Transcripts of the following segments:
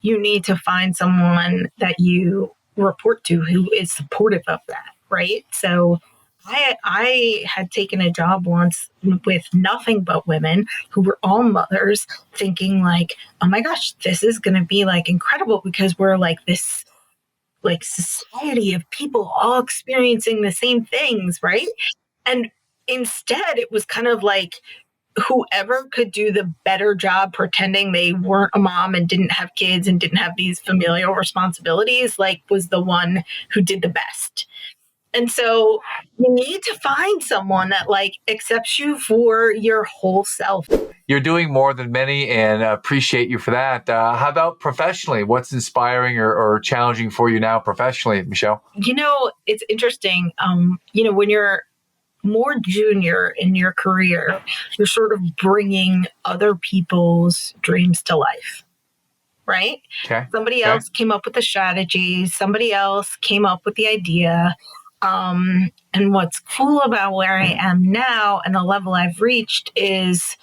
you need to find someone that you report to who is supportive of that, right? So I had taken a job once with nothing but women who were all mothers, thinking like, oh my gosh, this is going to be like incredible because we're like this like society of people all experiencing the same things, right? And instead, it was kind of like whoever could do the better job pretending they weren't a mom and didn't have kids and didn't have these familial responsibilities, like was the one who did the best. And so you need to find someone that like accepts you for your whole self. You're doing more than many, and appreciate you for that. How about professionally? What's inspiring or challenging for you now professionally, Michelle? It's interesting. When you're more junior in your career, you're sort of bringing other people's dreams to life, right? Okay. Somebody Okay. else came up with the strategy, somebody else came up with the idea. And what's cool about where I am now and the level I've reached is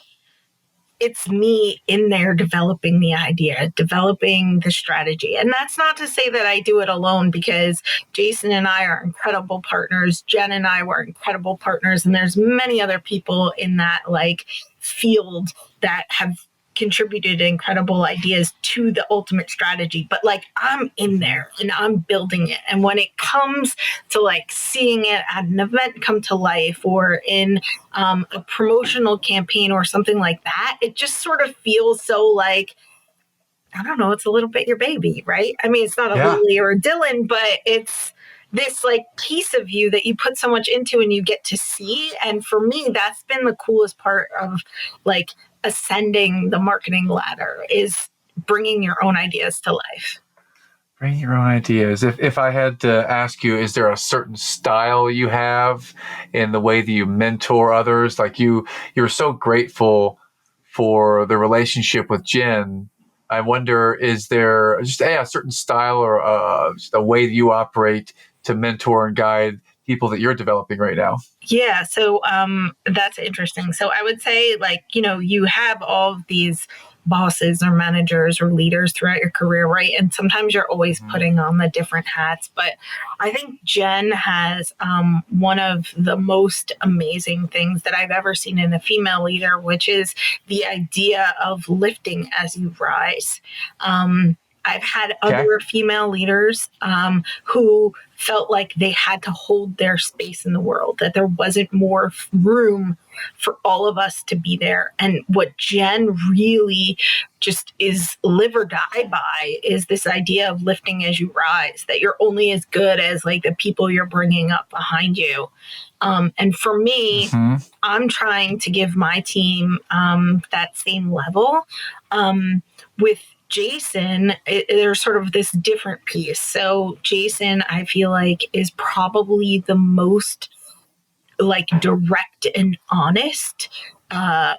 it's me in there developing the idea, developing the strategy. And that's not to say that I do it alone, because Jason and I are incredible partners. Jen and I were incredible partners. And there's many other people in that like field that have contributed incredible ideas to the ultimate strategy. But like I'm in there and I'm building it. And when it comes to like seeing it at an event come to life or in a promotional campaign or something like that, it just sort of feels so like, I don't know, it's a little bit your baby, right? I mean, it's not a Yeah. Lily or a Dylan, but it's this like piece of you that you put so much into and you get to see. And for me, that's been the coolest part of like ascending the marketing ladder, is bringing your own ideas to life. Bring your own ideas. If I had to ask you, is there a certain style you have in the way that you mentor others? Like you're so grateful for the relationship with Jen. I wonder, is there just a certain style or just a way that you operate to mentor and guide people that you're developing right now? Yeah, so that's interesting. So I would say, like, you have all of these bosses or managers or leaders throughout your career, right? And sometimes you're always putting on the different hats. But I think Jen has one of the most amazing things that I've ever seen in a female leader, which is the idea of lifting as you rise. I've had other female leaders who felt like they had to hold their space in the world, that there wasn't more room for all of us to be there. And what Jen really just is live or die by is this idea of lifting as you rise, that you're only as good as like the people you're bringing up behind you. And for me, I'm trying to give my team that same level. With Jason, there's sort of this different piece. So Jason, I feel like, is probably the most like direct and honest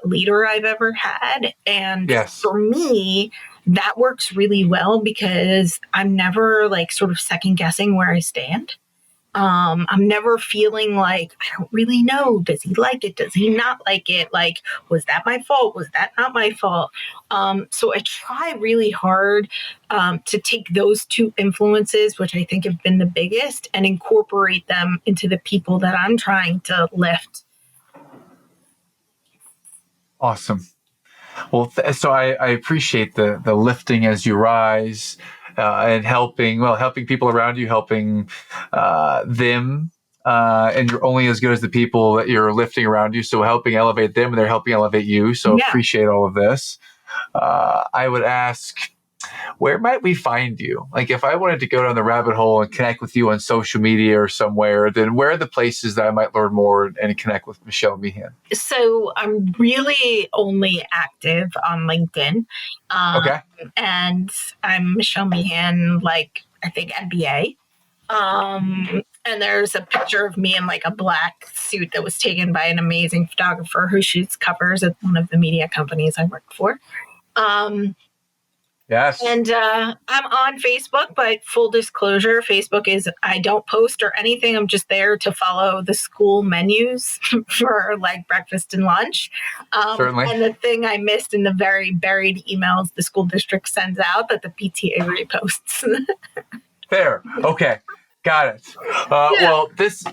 leader I've ever had. And for me, that works really well because I'm never like sort of second guessing where I stand. I'm never feeling like, I don't really know. Does he like it? Does he not like it? Like, was that my fault? Was that not my fault? So I try really hard to take those two influences, which I think have been the biggest, and incorporate them into the people that I'm trying to lift. Awesome. Well, so I appreciate the lifting as you rise, and helping people around you, helping them. And you're only as good as the people that you're lifting around you. So helping elevate them, and they're helping elevate you. So appreciate all of this. I would ask, where might we find you? Like if I wanted to go down the rabbit hole and connect with you on social media or somewhere, then where are the places that I might learn more and connect with Michelle Meehan? So I'm really only active on LinkedIn. And I'm Michelle Meehan, like I think MBA. And there's a picture of me in like a black suit that was taken by an amazing photographer who shoots covers at one of the media companies I work for. Yes. And I'm on Facebook, but full disclosure, Facebook is, I don't post or anything. I'm just there to follow the school menus for like breakfast and lunch. Certainly. And the thing I missed in the very buried emails the school district sends out that the PTA reposts. Fair. Okay. Got it. Yeah. Well, this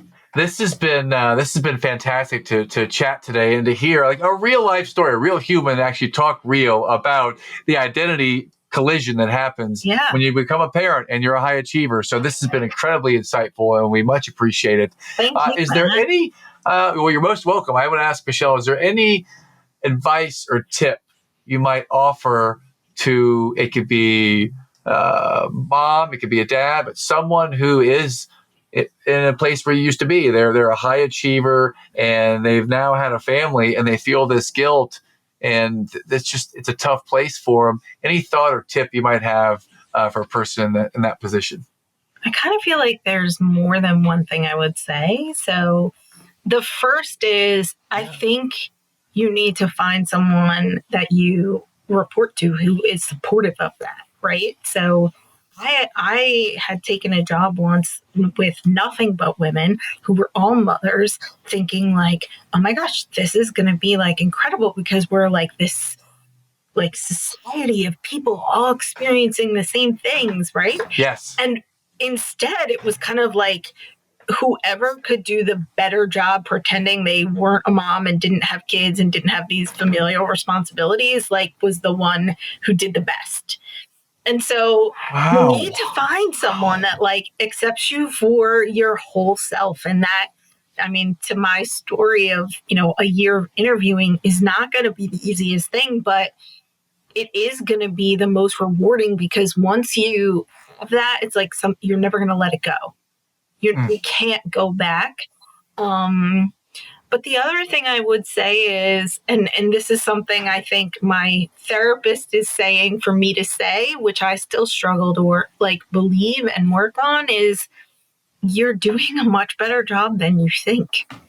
has been fantastic to chat today and to hear like a real life story, a real human actually talk real about the identity collision that happens Yeah. when you become a parent and you're a high achiever. So this has been incredibly insightful, and we much appreciate it. Thank you, Is there Matt. any? Well, you're most welcome. I would ask Michelle, is there any advice or tip you might offer to, it could be mom, it could be a dad, but someone who is in a place where you used to be? They're a high achiever and they've now had a family and they feel this guilt, and it's a tough place for them. Any thought or tip you might have for a person in that position? I kind of feel like there's more than one thing I would say. So the first is, I think you need to find someone that you report to who is supportive of that, right? So I had taken a job once with nothing but women who were all mothers, thinking like, oh my gosh, this is going to be like incredible because we're like this like society of people all experiencing the same things, right? Yes. And instead, it was kind of like whoever could do the better job pretending they weren't a mom and didn't have kids and didn't have these familial responsibilities, like was the one who did the best. And so you Wow. need to find someone that like accepts you for your whole self. And that, I mean, to my story of, a year of interviewing is not going to be the easiest thing, but it is going to be the most rewarding because once you have that, it's like you're never going to let it go. You can't go back. But the other thing I would say is, and this is something I think my therapist is saying for me to say, which I still struggle to believe and work on, is you're doing a much better job than you think.